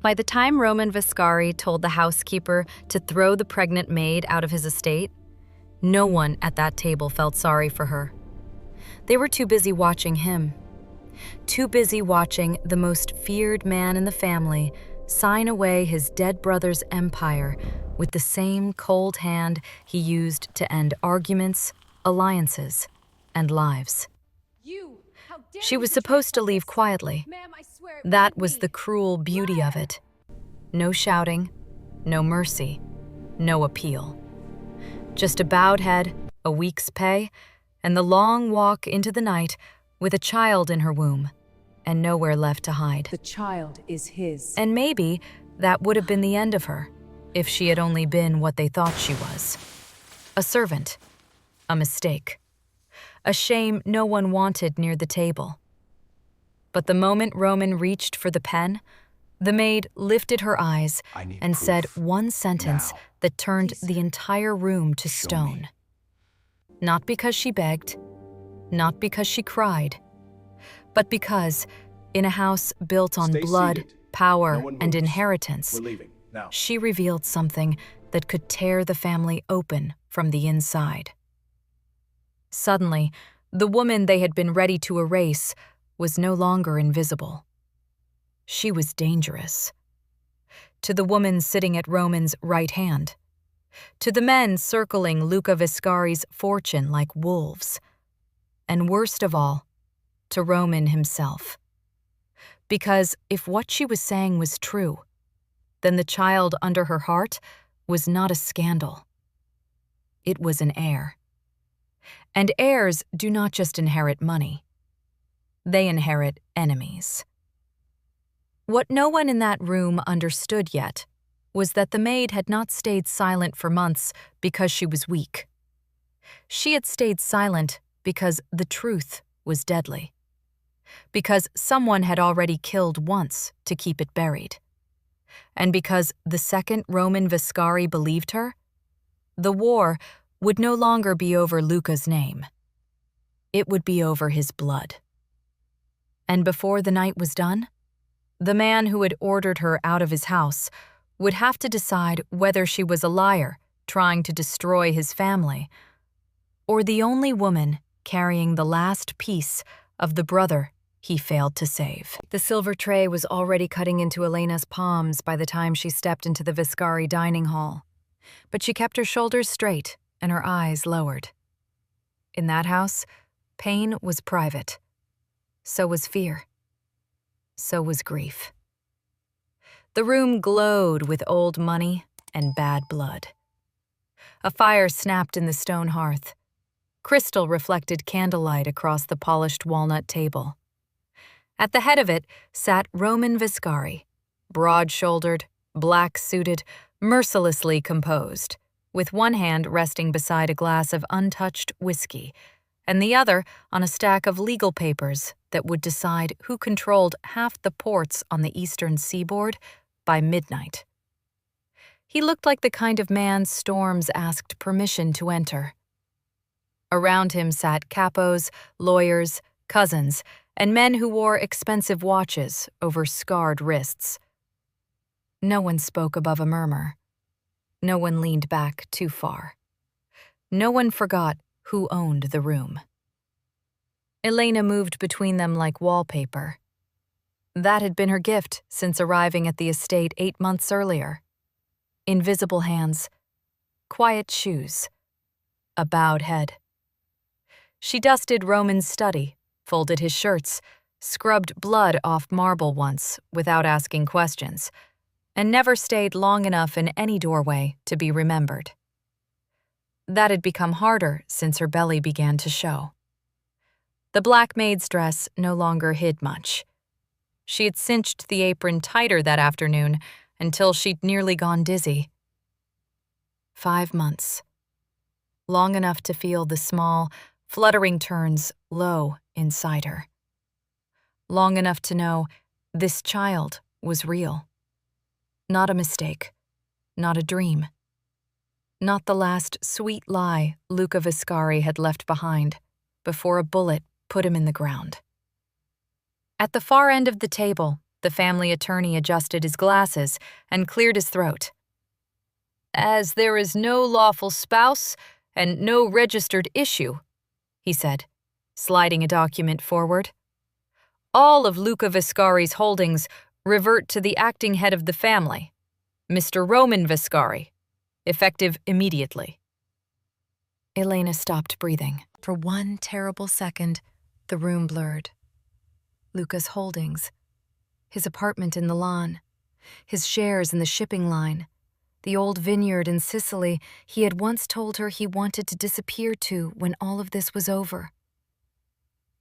By the time Roman Viscari told the housekeeper to throw the pregnant maid out of his estate, no one at that table felt sorry for her. They were too busy watching him. Too busy watching the most feared man in the family sign away his dead brother's empire with the same cold hand he used to end arguments, alliances, and lives. She was supposed to leave quietly. That was the cruel beauty of it. No shouting, no mercy, no appeal. Just a bowed head, a week's pay, and the long walk into the night with a child in her womb, and nowhere left to hide. The child is his. And maybe that would have been the end of her, if she had only been what they thought she was. A servant, a mistake, a shame no one wanted near the table. But the moment Roman reached for the pen, the maid lifted her eyes and said one sentence that turned the entire room to stone. Not because she begged, not because she cried, but because, in a house built on blood, power, and inheritance, she revealed something that could tear the family open from the inside. Suddenly, the woman they had been ready to erase was no longer invisible. She was dangerous. To the woman sitting at Roman's right hand, to the men circling Luca Viscari's fortune like wolves, and worst of all, to Roman himself. Because if what she was saying was true, then the child under her heart was not a scandal. It was an heir. And heirs do not just inherit money. They inherit enemies. What no one in that room understood yet was that the maid had not stayed silent for months because she was weak. She had stayed silent because the truth was deadly. Because someone had already killed once to keep it buried. And because the second Roman Viscari believed her, the war would no longer be over Luca's name. It would be over his blood. And before the night was done, the man who had ordered her out of his house would have to decide whether she was a liar trying to destroy his family, or the only woman carrying the last piece of the brother he failed to save. The silver tray was already cutting into Elena's palms by the time she stepped into the Viscari dining hall, but she kept her shoulders straight and her eyes lowered. In that house, pain was private. So was fear. So was grief. The room glowed with old money and bad blood. A fire snapped in the stone hearth. Crystal reflected candlelight across the polished walnut table. At the head of it sat Roman Viscari, broad-shouldered, black-suited, mercilessly composed, with one hand resting beside a glass of untouched whiskey, and the other on a stack of legal papers that would decide who controlled half the ports on the eastern seaboard by midnight. He looked like the kind of man storms asked permission to enter. Around him sat capos, lawyers, cousins, and men who wore expensive watches over scarred wrists. No one spoke above a murmur. No one leaned back too far. No one forgot who owned the room. Elena moved between them like wallpaper. That had been her gift since arriving at the estate 8 months earlier. Invisible hands, quiet shoes, a bowed head. She dusted Roman's study, folded his shirts, scrubbed blood off marble once without asking questions, and never stayed long enough in any doorway to be remembered. That had become harder since her belly began to show. The black maid's dress no longer hid much. She had cinched the apron tighter that afternoon until she'd nearly gone dizzy. 5 months. Long enough to feel the small, fluttering turns low inside her. Long enough to know this child was real. Not a mistake. Not a dream. Not the last sweet lie Luca Viscari had left behind before a bullet put him in the ground. At the far end of the table, the the family attorney adjusted his glasses and cleared his throat. "As there is no lawful spouse and no registered issue," he said, sliding a document forward, "all of Luca Viscari's holdings revert to the acting head of the family, Mr. Roman Viscari, effective immediately." Elena stopped breathing. For one terrible second, the room blurred. Luca's holdings, his apartment in the lawn, his shares in the shipping line, the old vineyard in Sicily he had once told her he wanted to disappear to when all of this was over.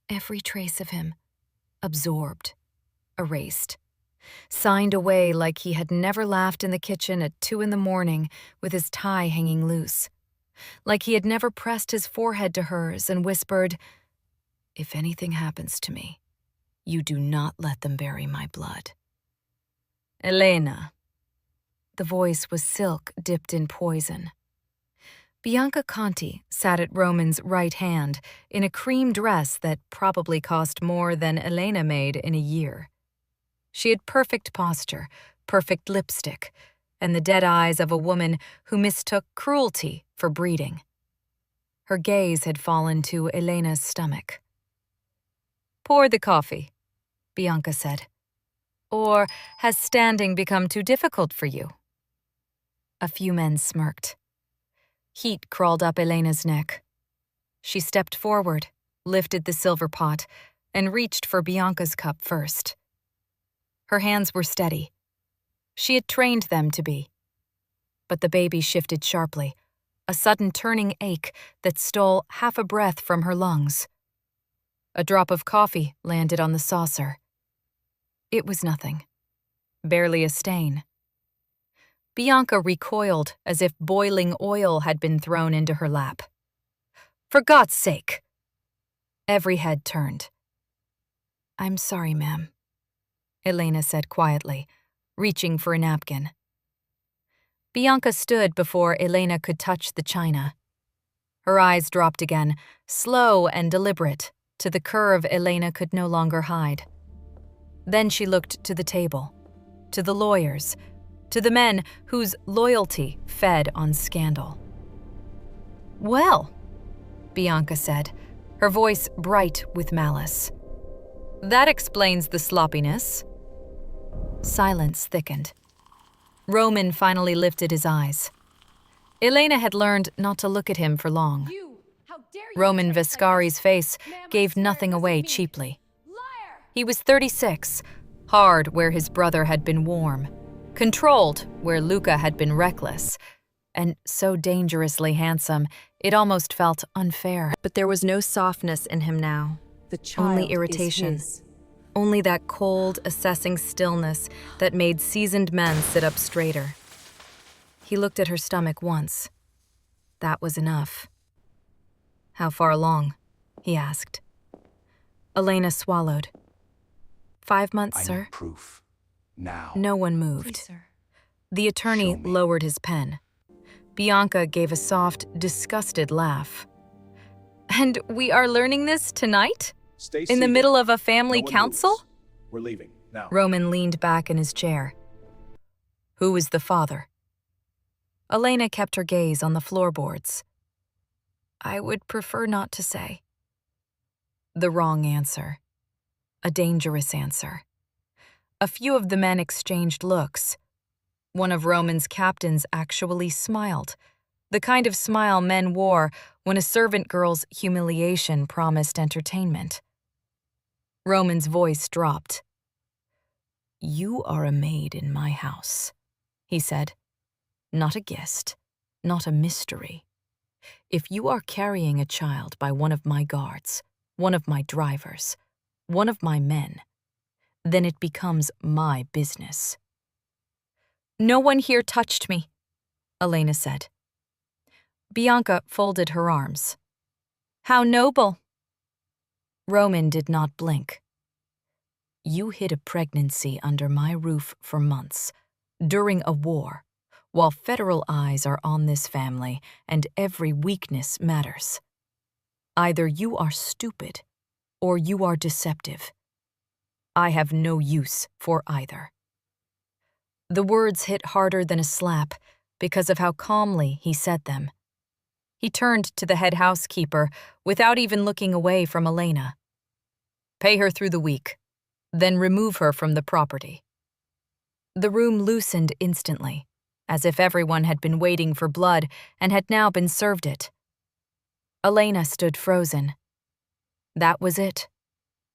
Every trace of him, absorbed, erased, signed away like he had never laughed in the kitchen at 2 a.m. with his tie hanging loose, like he had never pressed his forehead to hers and whispered, "If anything happens to me, you do not let them bury my blood." "Elena." The voice was silk dipped in poison. Bianca Conti sat at Roman's right hand in a cream dress that probably cost more than Elena made in a year. She had perfect posture, perfect lipstick, and the dead eyes of a woman who mistook cruelty for breeding. Her gaze had fallen to Elena's stomach. "Pour the coffee," Bianca said. "Or has standing become too difficult for you?" A few men smirked. Heat crawled up Elena's neck. She stepped forward, lifted the silver pot, and reached for Bianca's cup first. Her hands were steady. She had trained them to be. But the baby shifted sharply, a sudden turning ache that stole half a breath from her lungs. A drop of coffee landed on the saucer. It was nothing. Barely a stain. Bianca recoiled as if boiling oil had been thrown into her lap. "For God's sake!" Every head turned. "I'm sorry, ma'am," Elena said quietly, reaching for a napkin. Bianca stood before Elena could touch the china. Her eyes dropped again, slow and deliberate, to the curve Elena could no longer hide. Then she looked to the table, to the lawyers, to the men whose loyalty fed on scandal. "Well," Bianca said, her voice bright with malice, "that explains the sloppiness." Silence thickened. Roman finally lifted his eyes. Elena had learned not to look at him for long. Roman Viscari's face gave nothing away cheaply. He was 36, hard where his brother had been warm, controlled where Luca had been reckless, and so dangerously handsome it almost felt unfair. But there was no softness in him now, only irritation. Only that cold, assessing stillness that made seasoned men sit up straighter. He looked at her stomach once. That was enough. "How far along?" he asked. Elena swallowed. 5 months, sir. I need proof. Now. No one moved. Please, sir. The attorney lowered his pen. Bianca gave a soft, disgusted laugh. "And we are learning this tonight? Stay In the seated. middle of a family No one council?" moves. We're leaving now. Roman leaned back in his chair. "Who is the father?" Elena kept her gaze on the floorboards. "I would prefer not to say." The wrong answer. A dangerous answer. A few of the men exchanged looks. One of Roman's captains actually smiled, the kind of smile men wore when a servant girl's humiliation promised entertainment. Roman's voice dropped. "You are a maid in my house," he said. "Not a guest, not a mystery. If you are carrying a child by one of my guards, one of my drivers, one of my men, then it becomes my business." "No one here touched me," Elena said. Bianca folded her arms. "How noble." Roman did not blink. "You hid a pregnancy under my roof for months, during a war, while federal eyes are on this family and every weakness matters. Either you are stupid or you are deceptive. I have no use for either." The words hit harder than a slap because of how calmly he said them. He turned to the head housekeeper without even looking away from Elena. "Pay her through the week, then remove her from the property." The room loosened instantly, as if everyone had been waiting for blood and had now been served it. Elena stood frozen. That was it.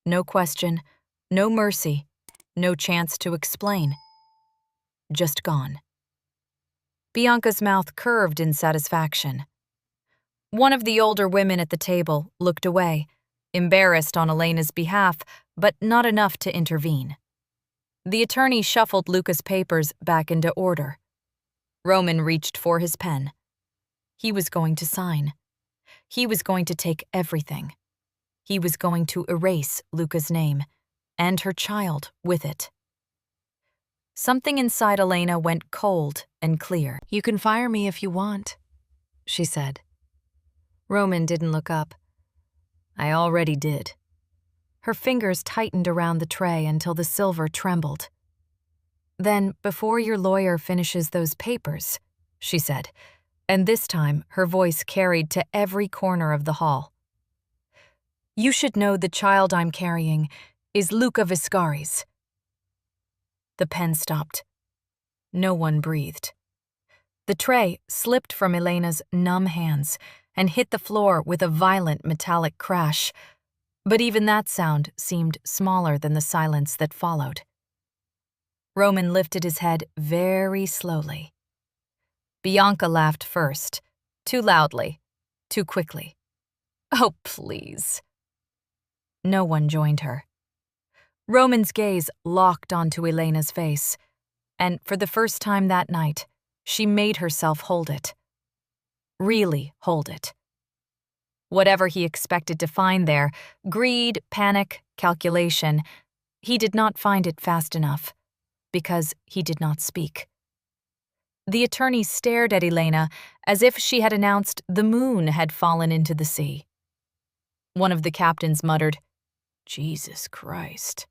No question, no mercy, no chance to explain. Just gone. Bianca's mouth curved in satisfaction. One of the older women at the table looked away, embarrassed on Elena's behalf, but not enough to intervene. The attorney shuffled Luca's papers back into order. Roman reached for his pen. He was going to sign. He was going to take everything. He was going to erase Luca's name, and her child with it. Something inside Elena went cold and clear. "You can fire me if you want," she said. Roman didn't look up. "I already did." Her fingers tightened around the tray until the silver trembled. "Then, before your lawyer finishes those papers," she said, and this time her voice carried to every corner of the hall. "You should know the child I'm carrying is Luca Viscari's." The pen stopped. No one breathed. The tray slipped from Elena's numb hands and hit the floor with a violent metallic crash, but even that sound seemed smaller than the silence that followed. Roman lifted his head very slowly. Bianca laughed first, too loudly, too quickly. "Oh, please." No one joined her. Roman's gaze locked onto Elena's face, and for the first time that night, she made herself hold it. Really hold it. Whatever he expected to find there, greed, panic, calculation, he did not find it fast enough, because he did not speak. The attorney stared at Elena as if she had announced the moon had fallen into the sea. One of the captains muttered, "Jesus Christ."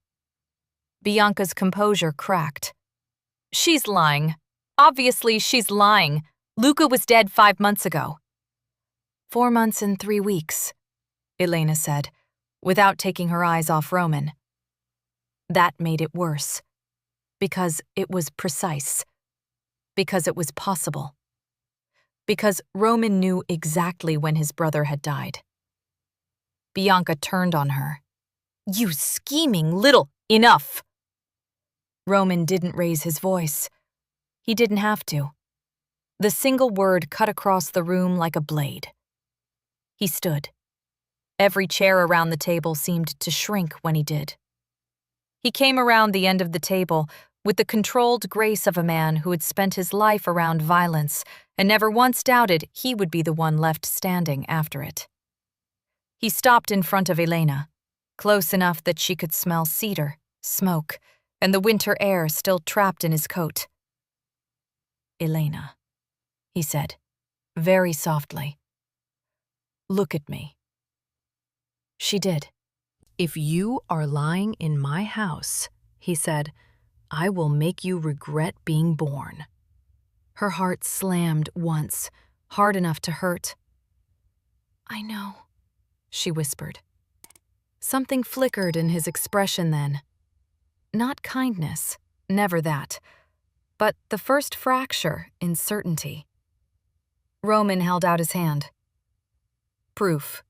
Bianca's composure cracked. "She's lying. Obviously, she's lying. Luca was dead 5 months ago." 4 months and 3 weeks, Elena said, without taking her eyes off Roman. That made it worse, because it was precise, because it was possible, because Roman knew exactly when his brother had died. Bianca turned on her. "You scheming little—" "Enough!" Roman didn't raise his voice. He didn't have to. The single word cut across the room like a blade. He stood. Every chair around the table seemed to shrink when he did. He came around the end of the table with the controlled grace of a man who had spent his life around violence and never once doubted he would be the one left standing after it. He stopped in front of Elena, close enough that she could smell cedar, smoke, and the winter air still trapped in his coat. "Elena," he said, very softly. "Look at me." She did. "If you are lying in my house," he said, "I will make you regret being born." Her heart slammed once, hard enough to hurt. "I know," she whispered. Something flickered in his expression then. Not kindness, never that, but the first fracture in certainty. Roman held out his hand. "Proof."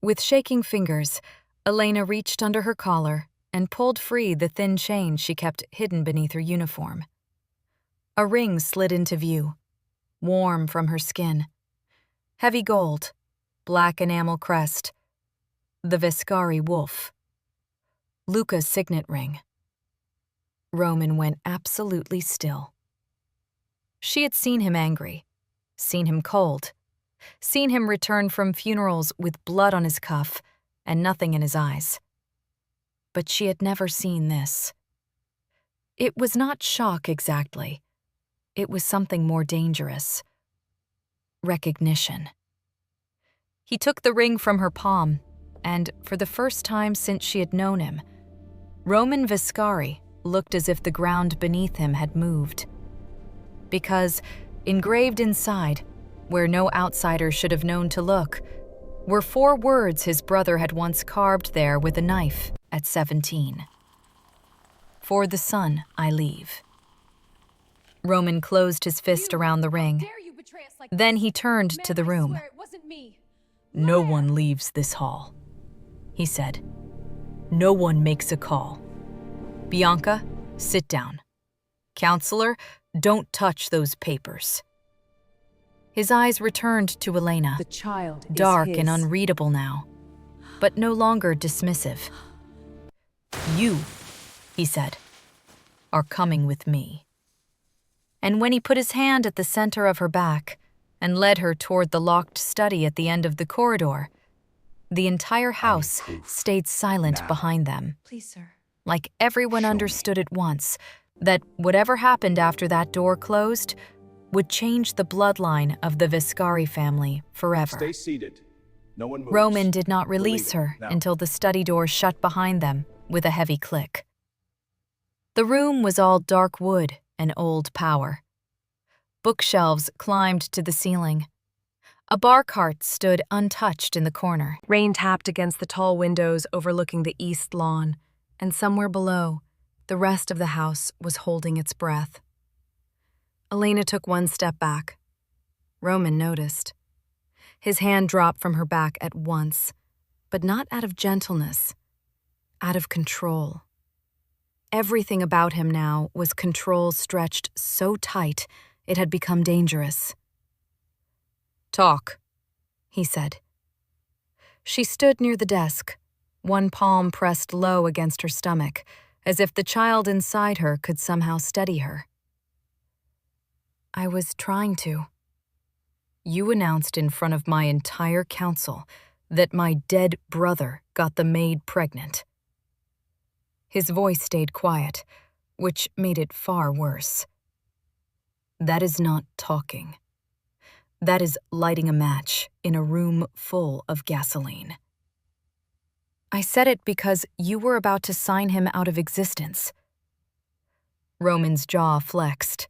With shaking fingers, Elena reached under her collar and pulled free the thin chain she kept hidden beneath her uniform. A ring slid into view, warm from her skin. Heavy gold, black enamel crest, the Viscari wolf. Luca's signet ring. Roman went absolutely still. She had seen him angry, seen him cold, seen him return from funerals with blood on his cuff and nothing in his eyes. But she had never seen this. It was not shock exactly. It was something more dangerous. Recognition. He took the ring from her palm, and for the first time since she had known him, Roman Viscari looked as if the ground beneath him had moved. Because, engraved inside, where no outsider should have known to look, were 4 words his brother had once carved there with a knife at 17. "For the son I leave." Roman closed his fist around the ring. Then he turned to the room. "No one leaves this hall," he said. "No one makes a call. Bianca, sit down. Counselor, don't touch those papers." His eyes returned to Elena, The child is dark his. and unreadable now, but no longer dismissive. "You," he said, "are coming with me." And when he put his hand at the center of her back and led her toward the locked study at the end of the corridor, the entire house stayed silent Now. behind them, Please, sir. like everyone Show me. understood at once that whatever happened after that door closed would change the bloodline of the Viscari family forever. Stay seated. No one moves. Roman did not release leaving. her Now. until the study door shut behind them with a heavy click. The room was all dark wood and old power. Bookshelves climbed to the ceiling. A bar cart stood untouched in the corner. Rain tapped against the tall windows overlooking the east lawn, and somewhere below, the rest of the house was holding its breath. Elena took one step back. Roman noticed. His hand dropped from her back at once, but not out of gentleness, out of control. Everything about him now was control stretched so tight it had become dangerous. "Talk," he said. She stood near the desk, one palm pressed low against her stomach, as if the child inside her could somehow steady her. "I was trying to. You announced in front of my entire council that my dead brother got the Maid pregnant." His voice stayed quiet, which made it far worse. "That is not talking. That is lighting a match in a room full of gasoline. I said it because you were about to sign him out of existence." Roman's jaw flexed.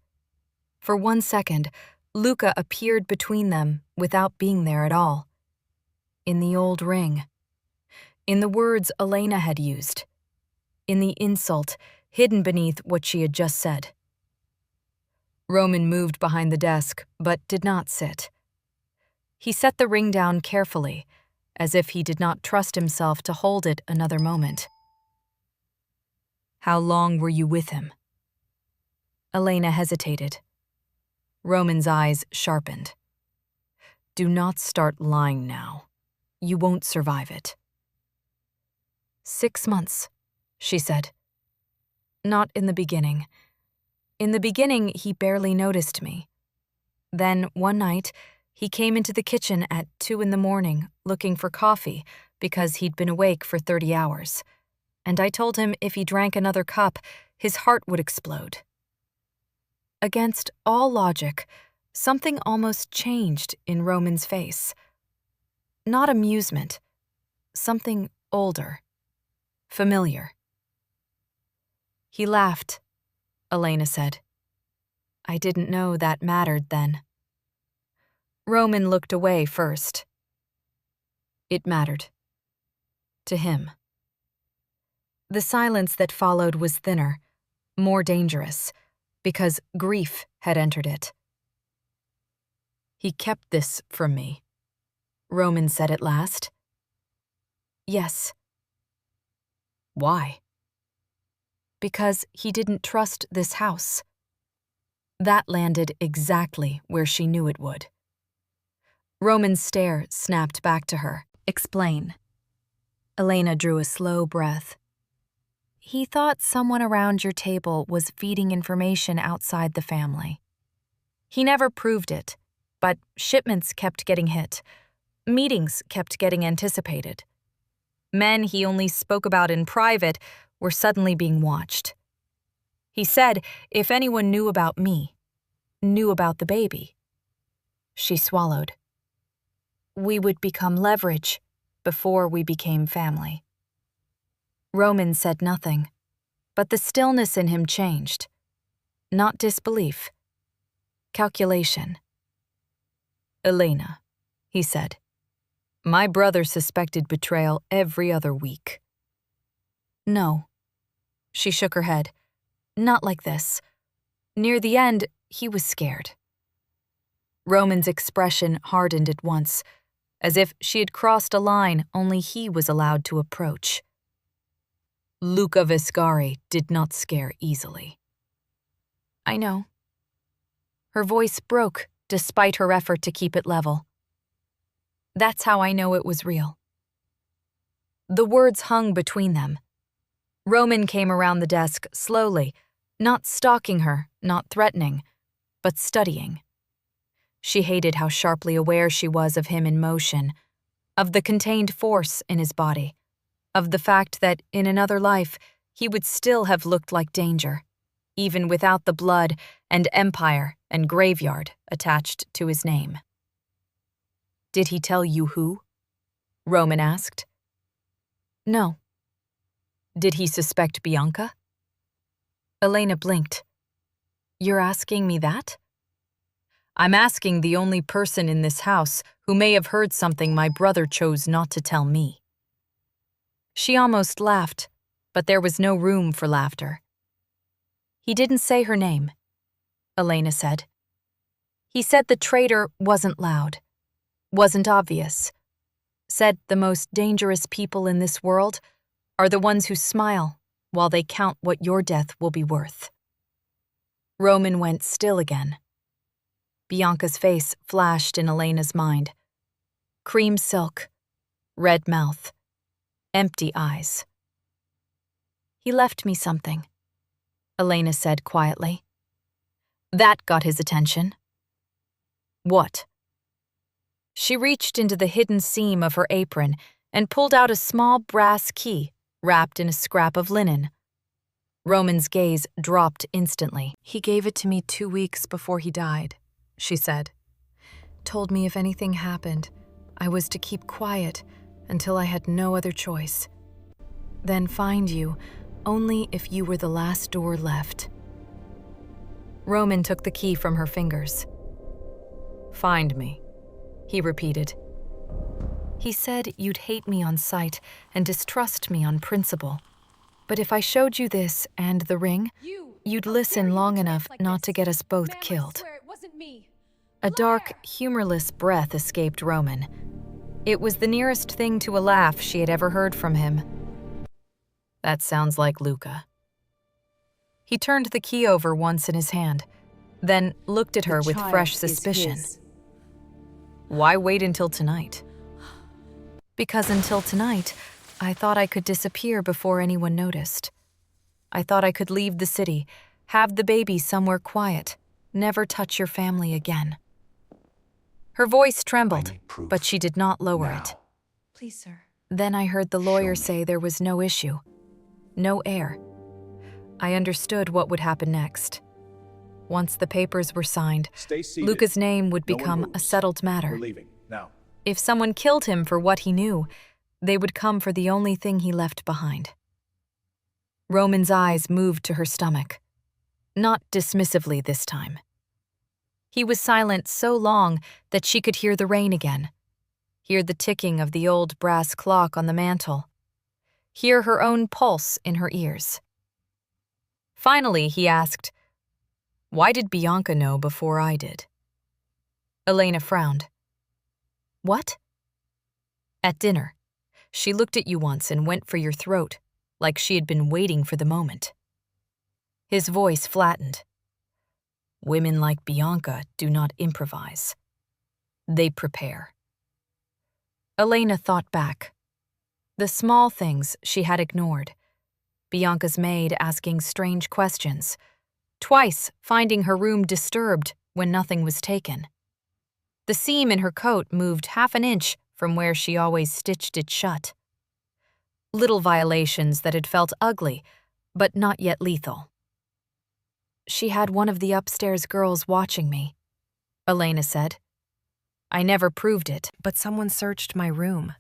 For 1 second, Luca appeared between them without being there at all. In the old ring. In the words Elena had used. In the insult hidden beneath what she had just said. Roman moved behind the desk, but did not sit. He set the ring down carefully, as if he did not trust himself to hold it another moment. "How long were you with him?" Elena hesitated. Roman's eyes sharpened. "Do not start lying now. You won't survive it." 6 months, she said. "Not in the beginning. In the beginning, he barely noticed me. Then, one night, he came into the kitchen at 2 a.m. looking for coffee because he'd been awake for 30 hours. And I told him if he drank another cup, his heart would explode." Against all logic, something almost changed in Roman's face. Not amusement. Something older. Familiar. "He laughed," Elena said. "I didn't know that mattered then." Roman looked away first. It mattered. To him. The silence that followed was thinner, more dangerous, because grief had entered it. "He kept this from me," Roman said at last. "Yes." "Why?" "Because he didn't trust this house." That landed exactly where she knew it would. Roman's stare snapped back to her. "Explain." Elena drew a slow breath. "He thought someone around your table was feeding information outside the family. He never proved it, but shipments kept getting hit. Meetings kept getting anticipated. Men he only spoke about in private were suddenly being watched. He said if anyone knew about me, knew about the baby." She swallowed. "We would become leverage before we became family." Roman said nothing. But the stillness in him changed. Not disbelief. Calculation. "Elena," he said, "my brother suspected betrayal every other week." "No." She shook her head. "Not like this. Near the end, he was scared." Roman's expression hardened at once, as if she had crossed a line only he was allowed to approach. Luca Viscari did not scare easily. "I know." Her voice broke despite her effort to keep it level. "That's how I know it was real." The words hung between them. Roman came around the desk slowly, not stalking her, not threatening, but studying. She hated how sharply aware she was of him in motion, of the contained force in his body, of the fact that in another life he would still have looked like danger, even without the blood and empire and graveyard attached to his name. "Did he tell you who?" Roman asked. "No." "Did he suspect Bianca?" Elena blinked. "You're asking me that?" "I'm asking the only person in this house who may have heard something my brother chose not to tell me." She almost laughed, but there was no room for laughter. "He didn't say her name," Elena said. "He said the traitor wasn't loud, wasn't obvious. Said the most dangerous people in this world are the ones who smile while they count what your death will be worth." Roman went still again. Bianca's face flashed in Elena's mind. Cream silk, red mouth, empty eyes. "He left me something," Elena said quietly. That got his attention. "What?" She reached into the hidden seam of her apron and pulled out a small brass key wrapped in a scrap of linen. Roman's gaze dropped instantly. "He gave it to me 2 weeks before he died," she said. "Told me if anything happened, I was to keep quiet until I had no other choice. Then find you only if you were the last door left." Roman took the key from her fingers. "Find me," he repeated. "He said you'd hate me on sight and distrust me on principle. But if I showed you this and the ring, you'd listen long enough not to get us both killed." A dark, humorless breath escaped Roman. It was the nearest thing to a laugh she had ever heard from him. "That sounds like Luca." He turned the key over once in his hand, then looked at her with fresh suspicion. "Why wait until tonight?" "Because until tonight, I thought I could disappear before anyone noticed. I thought I could leave the city, have the baby somewhere quiet, never touch your family again." Her voice trembled, but she did not lower it. "Please, sir." "Then I heard the lawyer say there was no issue, no heir. I understood what would happen next. Once the papers were signed, Stay seated. Luca's name would No one become a moves. settled matter. We're leaving now. If someone killed him for what he knew, they would come for the only thing he left behind." Roman's eyes moved to her stomach. Not dismissively this time. He was silent so long that she could hear the rain again, hear the ticking of the old brass clock on the mantel, hear her own pulse in her ears. Finally, he asked, "Why did Bianca know before I did?" Elena frowned. "What?" "At dinner. She looked at you once and went for your throat, like she had been waiting for the moment." His voice flattened. "Women like Bianca do not improvise. They prepare." Elena thought back. The small things she had ignored. Bianca's maid asking strange questions. Twice finding her room disturbed when nothing was taken. The seam in her coat moved half an inch from where she always stitched it shut. Little violations that had felt ugly, but not yet lethal. "She had one of the upstairs girls watching me," Elena said. "I never proved it, but someone searched my room."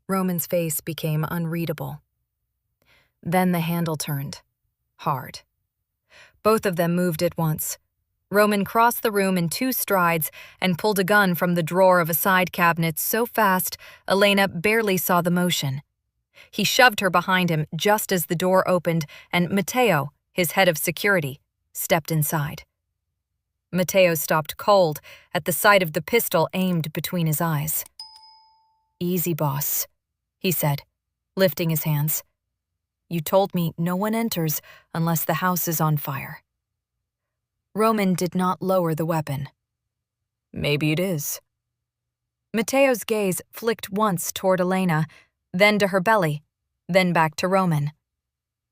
Roman's face became unreadable. Then the handle turned. Hard. Both of them moved at once. Roman crossed the room in 2 strides and pulled a gun from the drawer of a side cabinet so fast Elena barely saw the motion. He shoved her behind him just as the door opened and Matteo, his head of security, stepped inside. Matteo stopped cold at the sight of the pistol aimed between his eyes. "Easy, boss," he said, lifting his hands. "You told me no one enters unless the house is on fire." Roman did not lower the weapon. "Maybe it is." Matteo's gaze flicked once toward Elena, then to her belly, then back to Roman.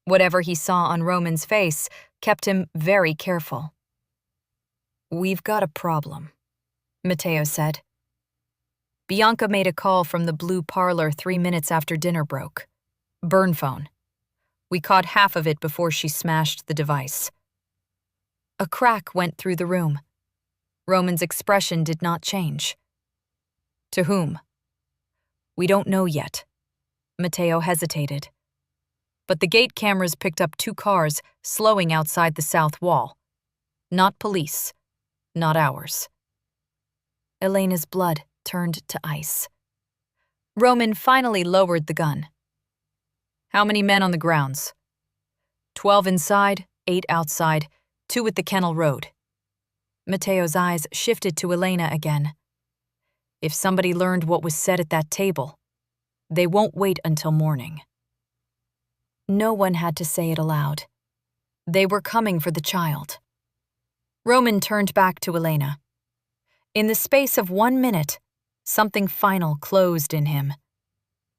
Whatever he saw on Roman's face kept him very careful. "We've got a problem," Matteo said. Bianca made a call from the blue parlor 3 minutes after dinner broke. Burn phone. We caught half of it before she smashed the device. A crack went through the room. Roman's expression did not change. "To whom?" "We don't know yet." Matteo hesitated. But the gate cameras picked up 2 cars slowing outside the south wall. Not police. Not ours. Elena's blood turned to ice. Roman finally lowered the gun. "How many men on the grounds?" 12 inside, 8 outside, 2 at the Kennel Road." Matteo's eyes shifted to Elena again. "If somebody learned what was said at that table, they won't wait until morning." No one had to say it aloud. They were coming for the child. Roman turned back to Elena. In the space of 1 minute, something final closed in him.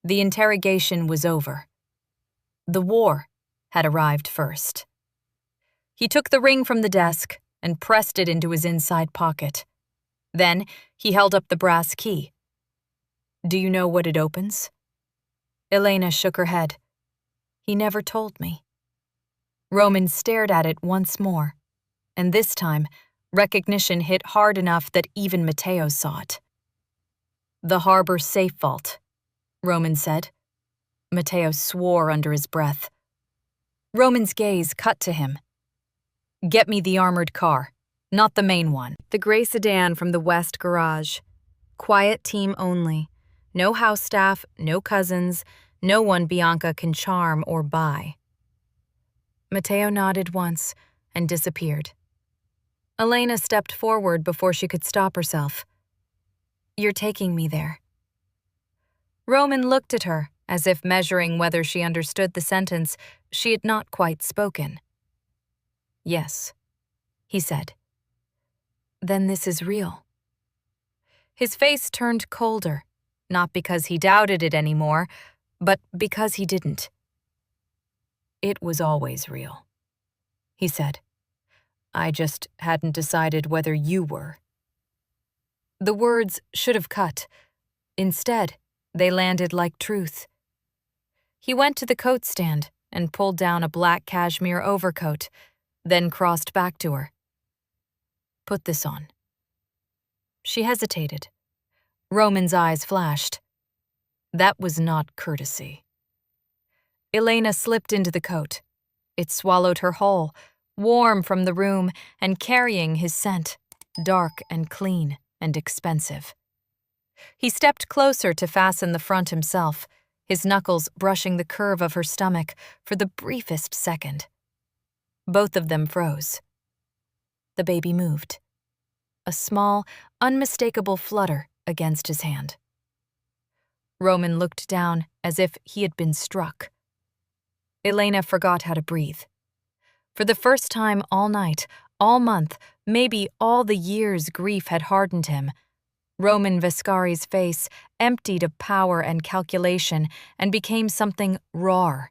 The interrogation was over. The war had arrived first. He took the ring from the desk and pressed it into his inside pocket. Then he held up the brass key. "Do you know what it opens?" Elena shook her head. "He never told me." Roman stared at it once more, and this time, recognition hit hard enough that even Matteo saw it. "The harbor safe vault," Roman said. Matteo swore under his breath. Roman's gaze cut to him. "Get me the armored car, not the main one." The gray sedan from the west garage. Quiet team only. No house staff, no cousins, no one Bianca can charm or buy. Matteo nodded once and disappeared. Elena stepped forward before she could stop herself. "You're taking me there." Roman looked at her as if measuring whether she understood the sentence she had not quite spoken. "Yes," he said. "Then this is real." His face turned colder, not because he doubted it anymore, but because he didn't. "It was always real," he said. "I just hadn't decided whether you were." The words should have cut. Instead, they landed like truth. He went to the coat stand and pulled down a black cashmere overcoat, then crossed back to her. "Put this on." She hesitated. Roman's eyes flashed. That was not courtesy. Elena slipped into the coat. It swallowed her whole, warm from the room and carrying his scent, dark and clean and expensive. He stepped closer to fasten the front himself, his knuckles brushing the curve of her stomach for the briefest second. Both of them froze. The baby moved. A small, unmistakable flutter against his hand. Roman looked down as if he had been struck. Elena forgot how to breathe. For the first time all night, all month, maybe all the years grief had hardened him, Roman Viscari's face emptied of power and calculation and became something raw.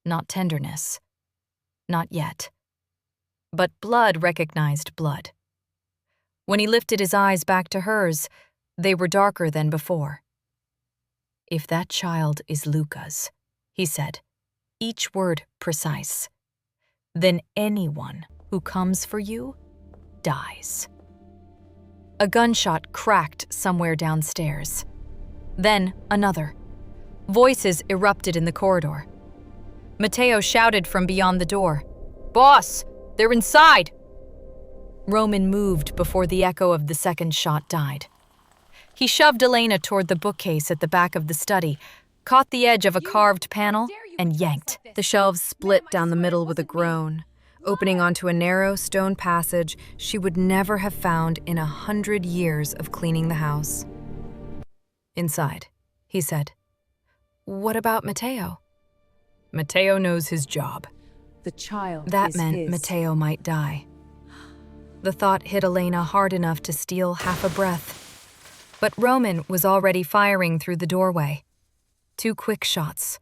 Not tenderness. Not yet. But blood recognized blood. When he lifted his eyes back to hers, they were darker than before. "If that child is Luca's," he said, each word precise, "then anyone who comes for you dies." A gunshot cracked somewhere downstairs. Then another. Voices erupted in the corridor. Matteo shouted from beyond the door. "Boss, they're inside!" Roman moved before the echo of the second shot died. He shoved Elena toward the bookcase at the back of the study, caught the edge of a carved panel, and yanked. The shelves split down the middle with a groan, opening onto a narrow stone passage she would never have found in 100 years of cleaning the house. "Inside," he said. What about Matteo? "Matteo knows his job." The child That is meant his. Matteo might die. The thought hit Elena hard enough to steal half a breath. But Roman was already firing through the doorway. 2 quick shots.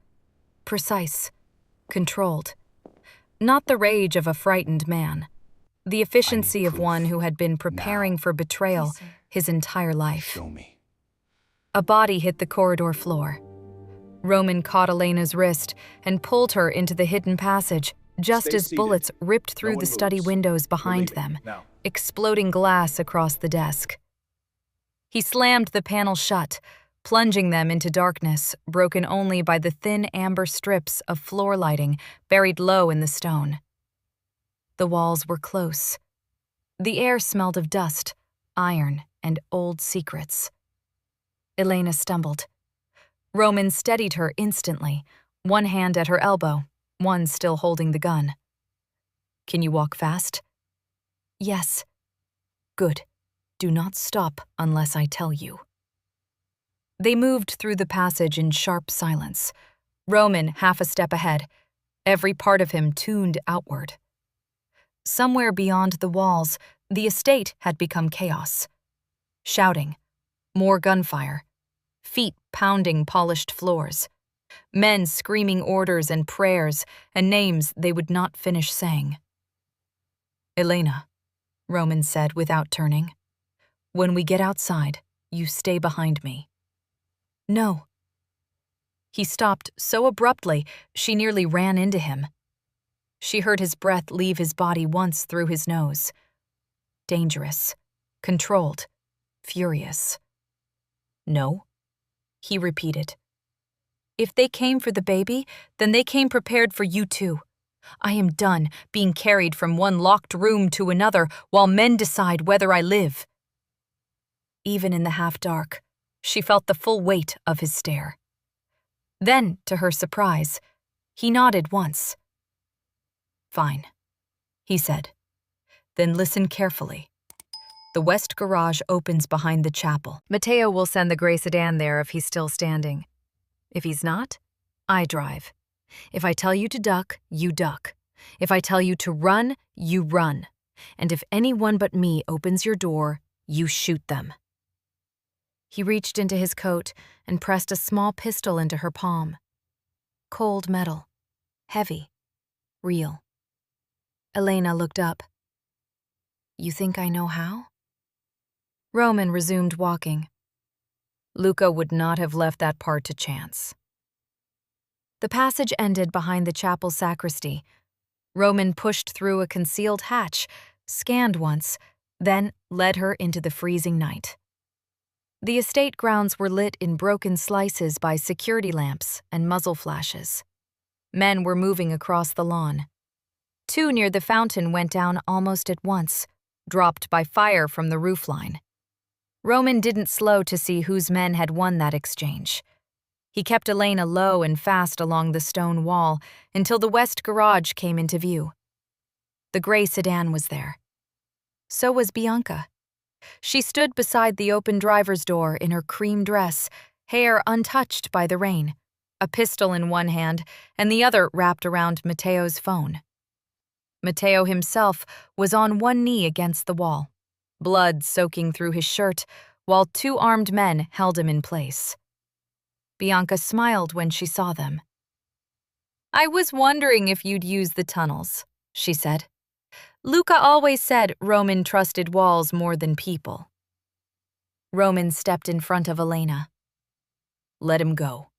Precise. Controlled. Not the rage of a frightened man. The efficiency of one who had been preparing for betrayal his entire life. Show me. A body hit the corridor floor. Roman caught Elena's wrist and pulled her into the hidden passage, just Stay as seated. bullets ripped through one the study moves. windows behind We're them, leaving. Now. exploding glass across the desk. He slammed the panel shut, plunging them into darkness, broken only by the thin amber strips of floor lighting buried low in the stone. The walls were close. The air smelled of dust, iron, and old secrets. Elena stumbled. Roman steadied her instantly, one hand at her elbow, one still holding the gun. "Can you walk fast?" "Yes." "Good. Do not stop unless I tell you." They moved through the passage in sharp silence, Roman half a step ahead, every part of him tuned outward. Somewhere beyond the walls, the estate had become chaos. Shouting, more gunfire, feet pounding polished floors, men screaming orders and prayers and names they would not finish saying. "Elena," Roman said without turning, "when we get outside, you stay behind me." "No." He stopped so abruptly she nearly ran into him. She heard his breath leave his body once through his nose. Dangerous, controlled, furious. "No," he repeated. "If they came for the baby, then they came prepared for you too. I am done being carried from one locked room to another while men decide whether I live." Even in the half-dark, she felt the full weight of his stare. Then, to her surprise, he nodded once. "Fine," he said. "Then listen carefully. The west garage opens behind the chapel. Matteo will send the gray sedan there if he's still standing. If he's not, I drive. If I tell you to duck, you duck. If I tell you to run, you run. And if anyone but me opens your door, you shoot them." He reached into his coat and pressed a small pistol into her palm. Cold metal. Heavy. Real. Elena looked up. "You think I know how?" Roman resumed walking. Luca would not have left that part to chance. The passage ended behind the chapel sacristy. Roman pushed through a concealed hatch, scanned once, then led her into the freezing night. The estate grounds were lit in broken slices by security lamps and muzzle flashes. Men were moving across the lawn. 2 near the fountain went down almost at once, dropped by fire from the roofline. Roman didn't slow to see whose men had won that exchange. He kept Elena low and fast along the stone wall until the west garage came into view. The gray sedan was there. So was Bianca. She stood beside the open driver's door in her cream dress, hair untouched by the rain, a pistol in one hand and the other wrapped around Matteo's phone. Matteo himself was on one knee against the wall, blood soaking through his shirt, while 2 armed men held him in place. Bianca smiled when she saw them. "I was wondering if you'd use the tunnels," she said. "Luca always said Roman trusted walls more than people." Roman stepped in front of Elena. "Let him go."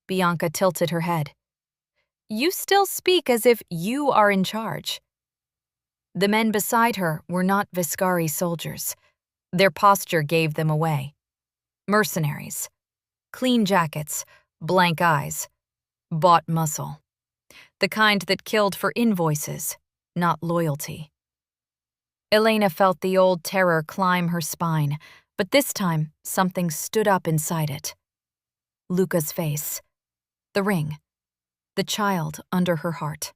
Bianca tilted her head. "You still speak as if you are in charge." The men beside her were not Viscari soldiers. Their posture gave them away. Mercenaries. Clean jackets, blank eyes, bought muscle. the kind that killed for invoices, not loyalty. Elena felt the old terror climb her spine, but this time something stood up inside it. Luca's face, the ring, the child under her heart.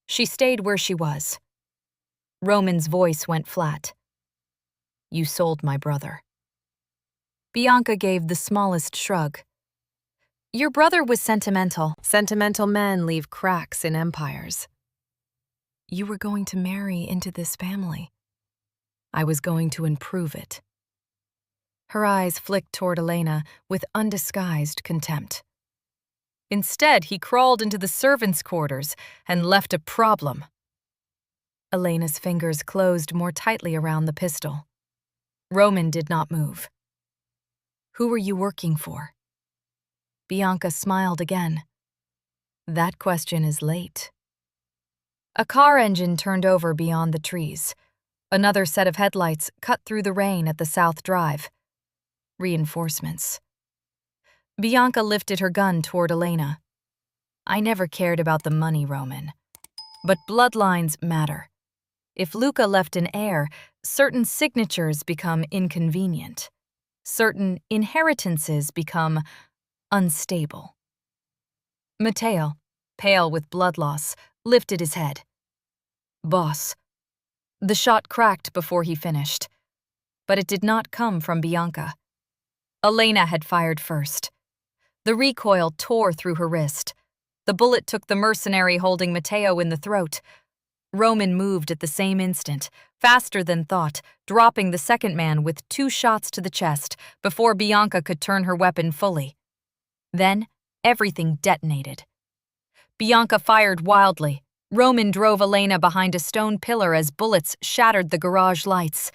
She stayed where she was. Roman's voice went flat. "You sold my brother." Bianca gave the smallest shrug. "Your brother was sentimental. Sentimental men leave cracks in empires. You were going to marry into this family. I was going to improve it." Her eyes flicked toward Elena with undisguised contempt. Instead, he crawled into the servants' quarters and left a problem. Elena's fingers closed more tightly around the pistol. Roman did not move. "Who were you working for?" Bianca smiled again. "That question is late." A car engine turned over beyond the trees. Another set of headlights cut through the rain at the South Drive. Reinforcements. Bianca lifted her gun toward Elena. "I never cared about the money, Roman. But bloodlines matter. If Luca left an heir, certain signatures become inconvenient. Certain inheritances become unstable." Matteo, pale with blood loss, lifted his head. "Boss." The shot cracked before he finished. But it did not come from Bianca. Elena had fired first. The recoil tore through her wrist. The bullet took the mercenary holding Matteo in the throat. Roman moved at the same instant, faster than thought, dropping the second man with 2 shots to the chest before Bianca could turn her weapon fully. Then, everything detonated. Bianca fired wildly. Roman drove Elena behind a stone pillar as bullets shattered the garage lights.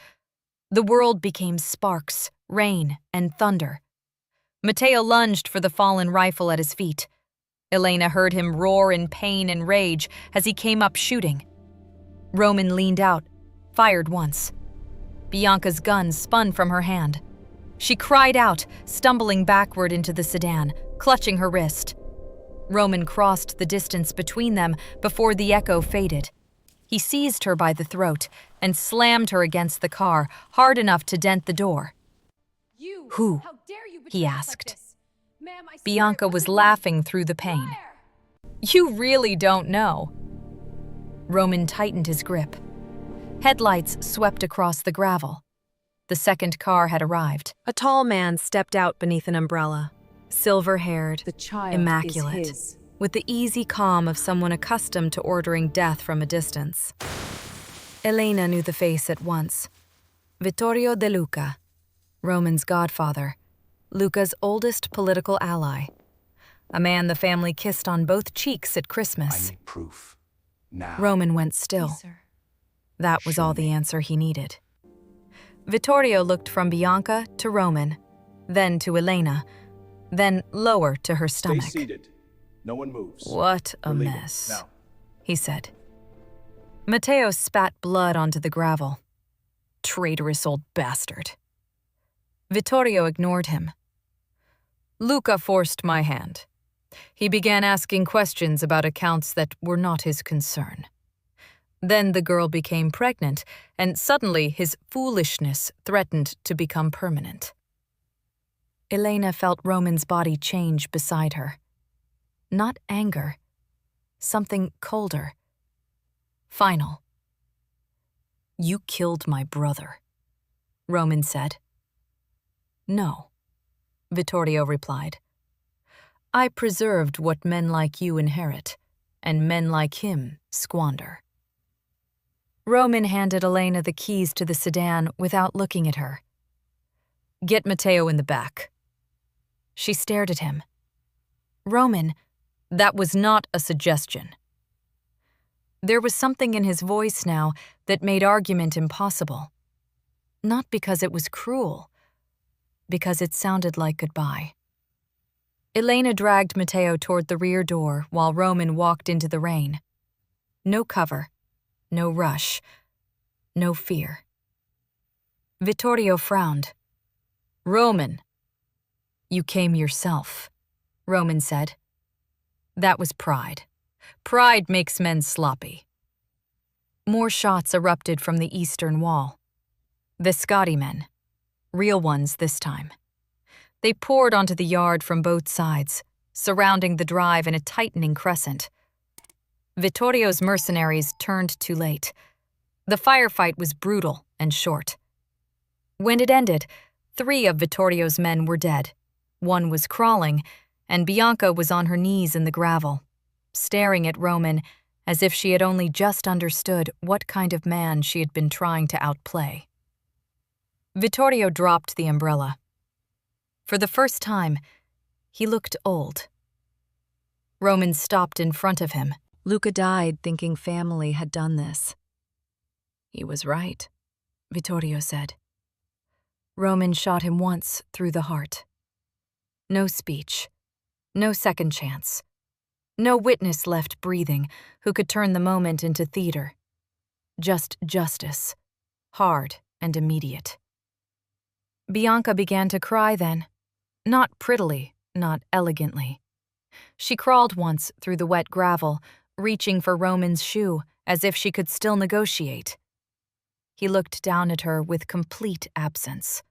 The world became sparks, rain, and thunder. Matteo lunged for the fallen rifle at his feet. Elena heard him roar in pain and rage as he came up shooting. Roman leaned out, fired once. Bianca's gun spun from her hand. She cried out, stumbling backward into the sedan, clutching her wrist. Roman crossed the distance between them before the echo faded. He seized her by the throat and slammed her against the car hard enough to dent the door. "Who?" he asked. Bianca was laughing through the pain. "You really don't know." Roman tightened his grip. Headlights swept across the gravel. The second car had arrived. A tall man stepped out beneath an umbrella, silver-haired, immaculate, with the easy calm of someone accustomed to ordering death from a distance. Elena knew the face at once. Vittorio De Luca, Roman's godfather, Luca's oldest political ally, a man the family kissed on both cheeks at Christmas. I need proof. Now. Roman went still. That was all the answer he needed. Vittorio looked from Bianca to Roman, then to Elena, then lower to her stomach. Stay seated. No one moves. "What a We're leaving. mess," Now. he said. Matteo spat blood onto the gravel. Traitorous old bastard. Vittorio ignored him. "Luca forced my hand. He began asking questions about accounts that were not his concern. Then the girl became pregnant, and suddenly his foolishness threatened to become permanent." Elena felt Roman's body change beside her. Not anger, something colder. Final. "You killed my brother," Roman said. "No," Vittorio replied. "I preserved what men like you inherit, and men like him squander." Roman handed Elena the keys to the sedan without looking at her. "Get Matteo in the back." She stared at him. "Roman, that was not a suggestion." There was something in his voice now that made argument impossible. Not because it was cruel, because it sounded like goodbye. Elena dragged Matteo toward the rear door while Roman walked into the rain. No cover, no rush, no fear. Vittorio frowned. "Roman." "You came yourself," Roman said. That was pride. Pride makes men sloppy. More shots erupted from the eastern wall. Viscotti men. Real ones this time. They poured onto the yard from both sides, surrounding the drive in a tightening crescent. Vittorio's mercenaries turned too late. The firefight was brutal and short. When it ended, 3 of Vittorio's men were dead. 1 was crawling, and Bianca was on her knees in the gravel, staring at Roman as if she had only just understood what kind of man she had been trying to outplay. Vittorio dropped the umbrella. For the first time, he looked old. Roman stopped in front of him. Luca died thinking family had done this. He was right, Vittorio said. Roman shot him once through the heart. No speech, no second chance, no witness left breathing who could turn the moment into theater. Just justice, hard and immediate. Bianca began to cry then, not prettily, not elegantly. She crawled once through the wet gravel, reaching for Roman's shoe as if she could still negotiate. He looked down at her with complete absence.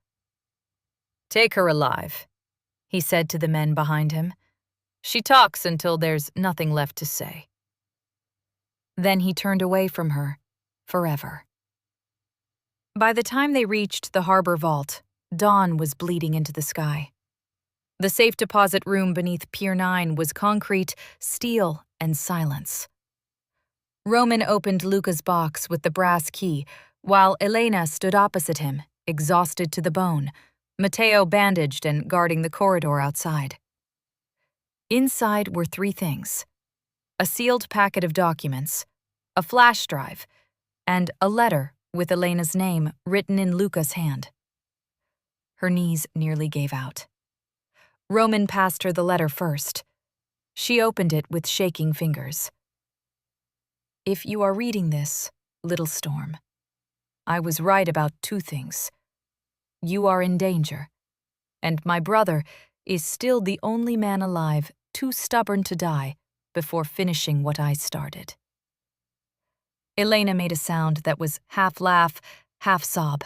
"Take her alive," he said to the men behind him. "She talks until there's nothing left to say." Then he turned away from her, forever. By the time they reached the harbor vault, dawn was bleeding into the sky. The safe deposit room beneath Pier 9 was concrete, steel, and silence. Roman opened Luca's box with the brass key, while Elena stood opposite him, exhausted to the bone, Matteo bandaged and guarding the corridor outside. Inside were 3 things: a sealed packet of documents, a flash drive, and a letter with Elena's name written in Luca's hand. Her knees nearly gave out. Roman passed her the letter first. She opened it with shaking fingers. "If you are reading this, little storm, I was right about 2 things. You are in danger, and my brother is still the only man alive too stubborn to die before finishing what I started." Elena made a sound that was half laugh, half sob.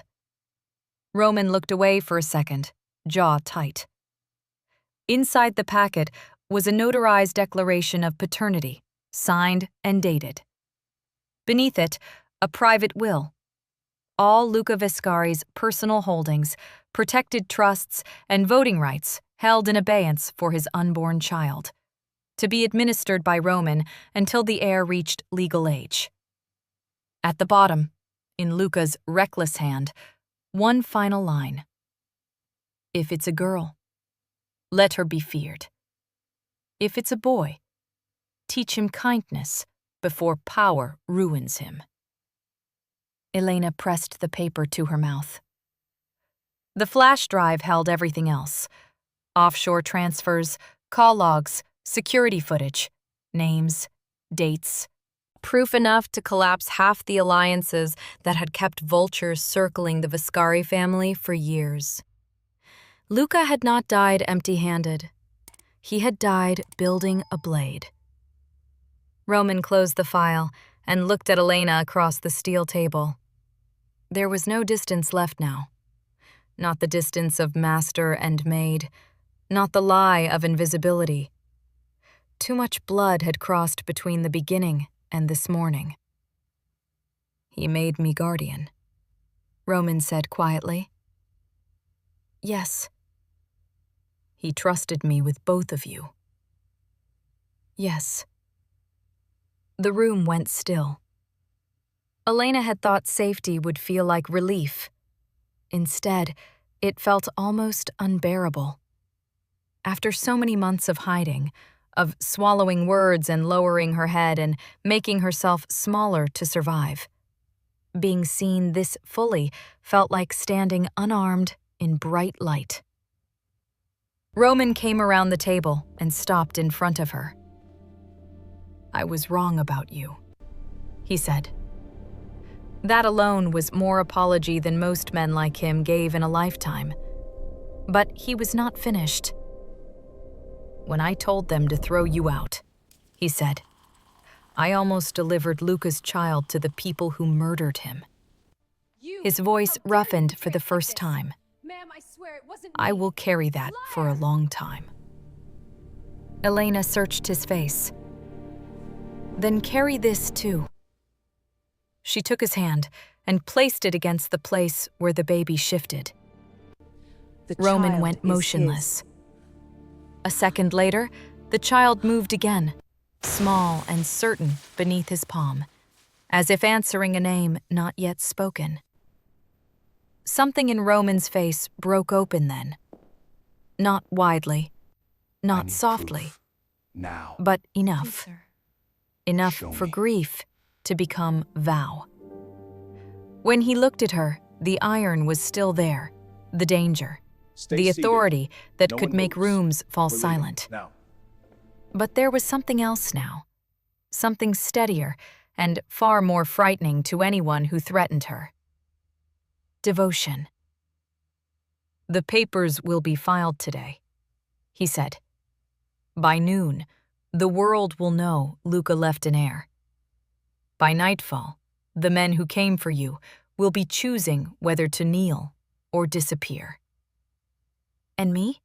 Roman looked away for a second, jaw tight. Inside the packet was a notarized declaration of paternity, signed and dated. Beneath it, a private will. All Luca Viscari's personal holdings, protected trusts, and voting rights held in abeyance for his unborn child, to be administered by Roman until the heir reached legal age. At the bottom, in Luca's reckless hand, one final line. "If it's a girl, let her be feared. If it's a boy, teach him kindness before power ruins him." Elena pressed the paper to her mouth. The flash drive held everything else: offshore transfers, call logs, security footage, names, dates, proof enough to collapse half the alliances that had kept vultures circling the Viscari family for years. Luca had not died empty-handed. He had died building a blade. Roman closed the file and looked at Elena across the steel table. There was no distance left now. Not the distance of master and maid, not the lie of invisibility. Too much blood had crossed between the beginning and this morning. "He made me guardian," Roman said quietly. "Yes." "He trusted me with both of you." "Yes." The room went still. Elena had thought safety would feel like relief. Instead, it felt almost unbearable. After so many months of hiding, of swallowing words and lowering her head and making herself smaller to survive, being seen this fully felt like standing unarmed in bright light. Roman came around the table and stopped in front of her. "I was wrong about you," he said. That alone was more apology than most men like him gave in a lifetime. But he was not finished. "When I told them to throw you out," he said, I almost delivered Luca's child to the people who murdered him. His voice roughened for the first time. Ma'am, I swear it wasn't I me. will carry that for a long time. Elena searched his face. Then carry this too. She took his hand and placed it against the place where the baby shifted. The Roman child went is motionless. his. A second later, the child moved again, small and certain beneath his palm, as if answering a name not yet spoken. Something in Roman's face broke open then. Not widely, I not need softly, proof. Now. but Please, enough. sir. Enough Show for me. grief to become vow. When he looked at her, the iron was still there, the danger, Stay the seated. authority that No could one make moves. rooms fall We're leaving. silent. Now. But there was something else now, something steadier and far more frightening to anyone who threatened her. Devotion. The papers will be filed today, he said. By noon, the world will know Luca left an heir. By nightfall, the men who came for you will be choosing whether to kneel or disappear. And me?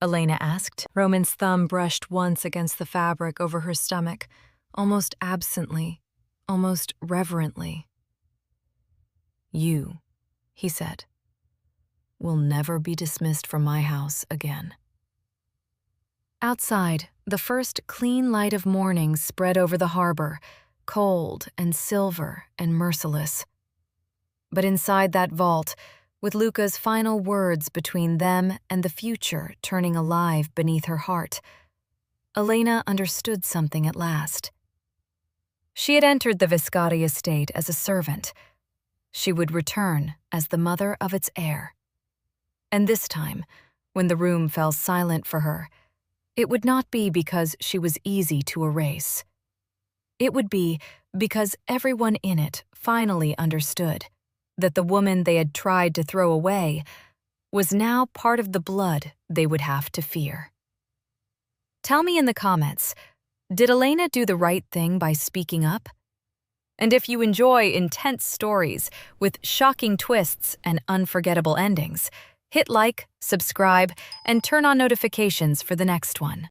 Elena asked. Roman's thumb brushed once against the fabric over her stomach, almost absently, almost reverently. You, he said, will never be dismissed from my house again. Outside, the first clean light of morning spread over the harbor, cold and silver and merciless. But inside that vault, with Luca's final words between them and the future turning alive beneath her heart, Elena understood something at last. She had entered the Viscotti estate as a servant. She would return as the mother of its heir. And this time, when the room fell silent for her, it would not be because she was easy to erase. It would be because everyone in it finally understood that the woman they had tried to throw away was now part of the blood they would have to fear. Tell me in the comments, did Elena do the right thing by speaking up? And if you enjoy intense stories with shocking twists and unforgettable endings, hit like, subscribe, and turn on notifications for the next one.